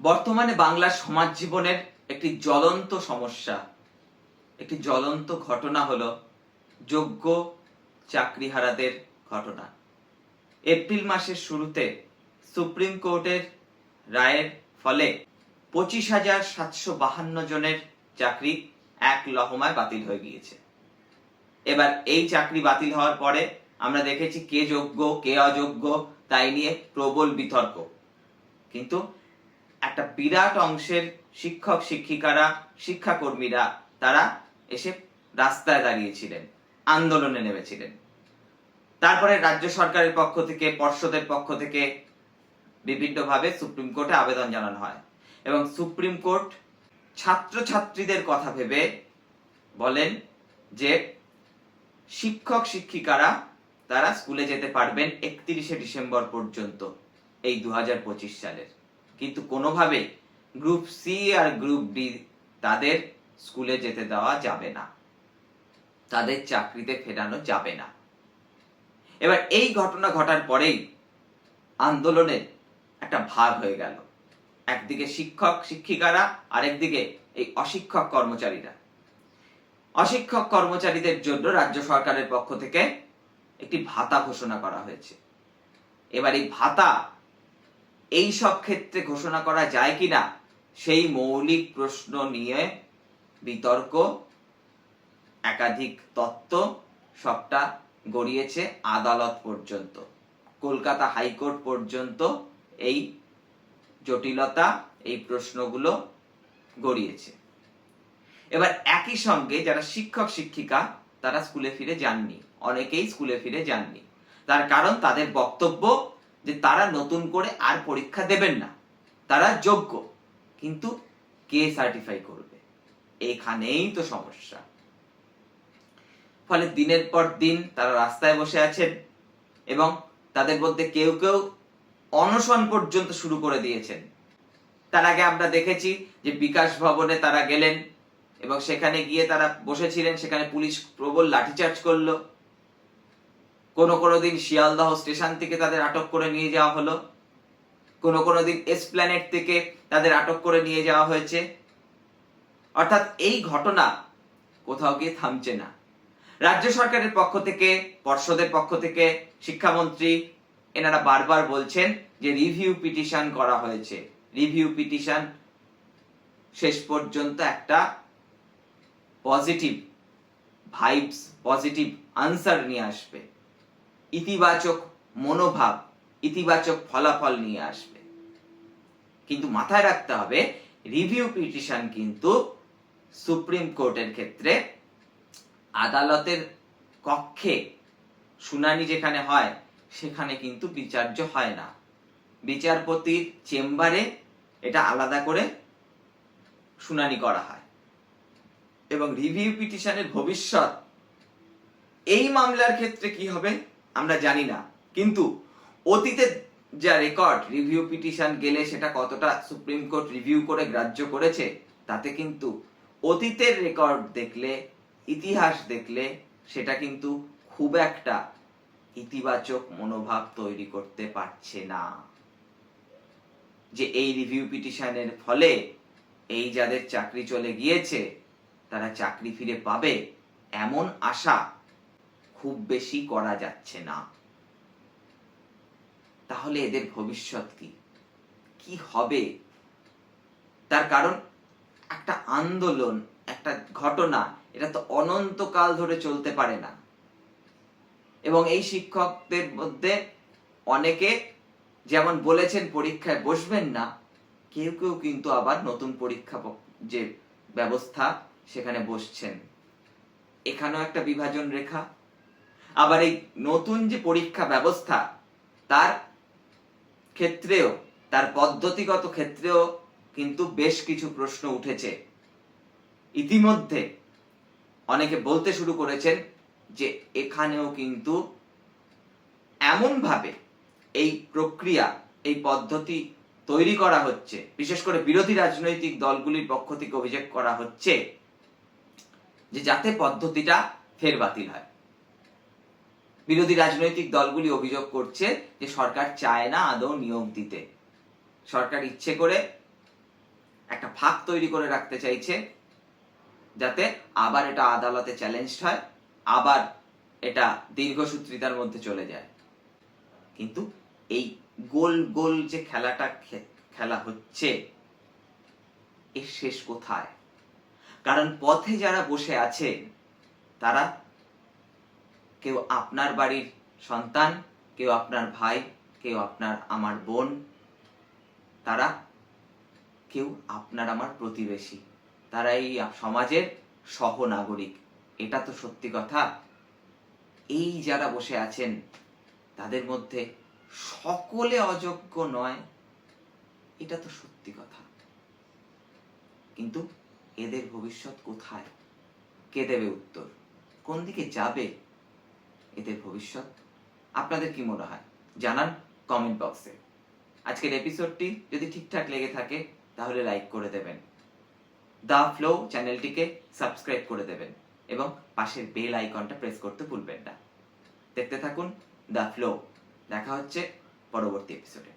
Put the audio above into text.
বর্তমানে বাংলার সমাজ জীবনের একটি জ্বলন্ত সমস্যা, একটি জ্বলন্ত ঘটনা হলো যোগ্য চাকরিহারাদের ঘটনা। এপ্রিল মাসের শুরুতে সুপ্রিম কোর্টের রায়ের ফলে 25,752 জনের চাকরি এক লহমায় বাতিল হয়ে গিয়েছে। এবার এই চাকরি বাতিল হওয়ার পরে আমরা দেখেছি কে যোগ্য কে অযোগ্য তাই নিয়ে প্রবল বিতর্ক, কিন্তু একটা বিরাট অংশের শিক্ষক শিক্ষিকারা শিক্ষাকর্মীরা তারা এসে রাস্তায় দাঁড়িয়েছিলেন, আন্দোলনে নেমেছিলেন। তারপরে রাজ্য সরকারের পক্ষ থেকে পর্ষদের পক্ষ থেকে বিভিন্নভাবে সুপ্রিম কোর্টে আবেদন জানানো হয় এবং সুপ্রিম কোর্ট ছাত্রছাত্রীদের কথা ভেবে বলেন যে শিক্ষক শিক্ষিকারা তারা স্কুলে যেতে পারবেন 31শে ডিসেম্বর পর্যন্ত এই 2025 সালের, কিন্তু কোনোভাবে গ্রুপ সি আর গ্রুপ ডি তাদের স্কুলে যেতে দেওয়া যাবে না, তাদের চাকরিতে ফেরানো যাবে না। এবার এই ঘটনা ঘটার পরেই আন্দোলনের একটা ভাগ হয়ে গেল, একদিকে শিক্ষক শিক্ষিকারা আর একদিকে এই অশিক্ষক কর্মচারীরা। অশিক্ষক কর্মচারীদের জন্য রাজ্য সরকারের পক্ষ থেকে একটি ভাতা ঘোষণা করা হয়েছে। এবার এই ভাতা এই সব ক্ষেত্রে ঘোষণা করা যায় কিনা সেই মৌলিক প্রশ্ন নিয়ে বিতর্ক, একাধিক তত্ত্ব সবটা গড়িয়েছে আদালত পর্যন্ত, কলকাতা হাইকোর্ট পর্যন্ত এই জটিলতা এই প্রশ্নগুলো গড়িয়েছে। এবার একই সঙ্গে যারা শিক্ষক শিক্ষিকা তারা স্কুলে ফিরে যাননি, অনেকেই স্কুলে ফিরে যাননি। তার কারণ তাদের বক্তব্য যে তারা নতুন করে আর পরীক্ষা দেবেন না, তারা যোগ্য, কিন্তু কে সার্টিফাই করবে, এখানেই তো সমস্যা। ফলে দিনের পর দিন তারা রাস্তায় বসে আছেন এবং তাদের মধ্যে কেউ কেউ অনশন পর্যন্ত শুরু করে দিয়েছেন। তার আগে আমরা দেখেছি যে বিকাশ ভবনে তারা গেলেন এবং সেখানে গিয়ে তারা বসেছিলেন, সেখানে পুলিশ প্রবল লাঠিচার্জ করলো। কোনো দিন শিয়ালদহ স্টেশন থেকে তাদের আটক করে নিয়ে যাওয়া হলো, কোনো দিন এসপ্ল্যানেড থেকে তাদের আটক করে নিয়ে যাওয়া হয়েছে। অর্থাৎ এই ঘটনা কোথাও গিয়ে থামছে না। রাজ্য সরকারের পক্ষ থেকে পর্ষদের পক্ষ থেকে শিক্ষামন্ত্রী এনারা বারবার বলছেন যে রিভিউ পিটিশন করা হয়েছে, রিভিউ পিটিশন শেষ পর্যন্ত একটা পজিটিভ ভাইবস, পজিটিভ আনসার নিয়ে আসবে, ইতিবাচক মনোভাব, ইতিবাচক ফলাফল নিয়ে আসবে। কিন্তু মাথায় রাখতে হবে রিভিউ পিটিশন কিন্তু সুপ্রিম কোর্টের ক্ষেত্রে আদালতের কক্ষে শুনানি যেখানে হয় সেখানে কিন্তু বিচার্য হয় না, বিচারপতির চেম্বারে এটা আলাদা করে শুনানি করা হয়। এবং রিভিউ পিটিশনের ভবিষ্যৎ এই মামলার ক্ষেত্রে কি হবে আমরা জানি না, কিন্তু অতীতে যা রেকর্ড রিভিউ পিটিশন গেলে সেটা কতটা সুপ্রিম কোর্ট রিভিউ করে গ্রাহ্য করেছে তাতে কিন্তু অতীতের রেকর্ড দেখলে, ইতিহাস দেখলে সেটা কিন্তু খুব একটা ইতিবাচক মনোভাব তৈরি করতে পারছে না যে এই রিভিউ পিটিশনের ফলে এই যাদের চাকরি চলে গিয়েছে তারা চাকরি ফিরে পাবে, এমন আশা খুব বেশি করা যাচ্ছে না। তাহলে এদের ভবিষ্যৎ কি হবে? তার কারণ একটা আন্দোলন, একটা ঘটনা, এটা তো অনন্তকাল ধরে চলতে পারে না। এবং এই শিক্ষকদের মধ্যে অনেকে যেমন বলেছেন পরীক্ষায় বসবেন না, কেউ কেউ কিন্তু আবার নতুন পরীক্ষা যে ব্যবস্থা সেখানে বসছেন। এখানেও একটা বিভাজন রেখা। আবার এই নতুন যে পরীক্ষা ব্যবস্থা তার ক্ষেত্রেও, তার পদ্ধতিগত ক্ষেত্রেও কিন্তু বেশ কিছু প্রশ্ন উঠেছে। ইতিমধ্যে অনেকে বলতে শুরু করেছেন যে এখানেও কিন্তু এমন ভাবে এই প্রক্রিয়া, এই পদ্ধতি তৈরি করা হচ্ছে, বিশেষ করে বিরোধী রাজনৈতিক দলগুলির পক্ষ থেকে অভিযোগ করা হচ্ছে যে যাতে পদ্ধতিটা ফের বাতিল হয়। বিরোধী রাজনৈতিক দলগুলি অভিযোগ করছে যে সরকার চায় না আদৌ নিয়োগ দিতে, সরকার ইচ্ছে করে একটা ফাঁক তৈরি করে রাখতে চাইছে, যাতে আবার এটা আদালতে চ্যালেঞ্জ হয়, আবার এটা দীর্ঘসূত্রিতার মধ্যে চলে যায়। কিন্তু এই গোল গোল যে খেলাটা খেলা হচ্ছে, এর শেষ কোথায়? কারণ পথে যারা বসে আছে তারা কেউ আপনার বাড়ির সন্তান, কেউ আপনার ভাই, কেউ আপনার আমার বোন, তারা কেউ আপনার আমার প্রতিবেশী, তারা এই সমাজের সহনাগরিক। এটা তো সত্যি কথা। এই যারা বসে আছেন তাদের মধ্যে সকলে অযোগ্য নয়, এটা তো সত্যি কথা। কিন্তু এদের ভবিষ্যৎ কোথায়? কে দেবে উত্তর? কোন দিকে যাবে এদের ভবিষ্যৎ? আপনাদের কি মনে হয় জানান কমেন্ট বক্সে। আজকের এপিসোডটি যদি ঠিকঠাক লেগে থাকে তাহলে লাইক করে দেবেন, দ্য ফ্লো চ্যানেলটিকে সাবস্ক্রাইব করে দেবেন এবং পাশের বেল আইকনটা প্রেস করতে ভুলবেন না। দেখতে থাকুন দ্য ফ্লো। দেখা হচ্ছে পরবর্তী এপিসোডে।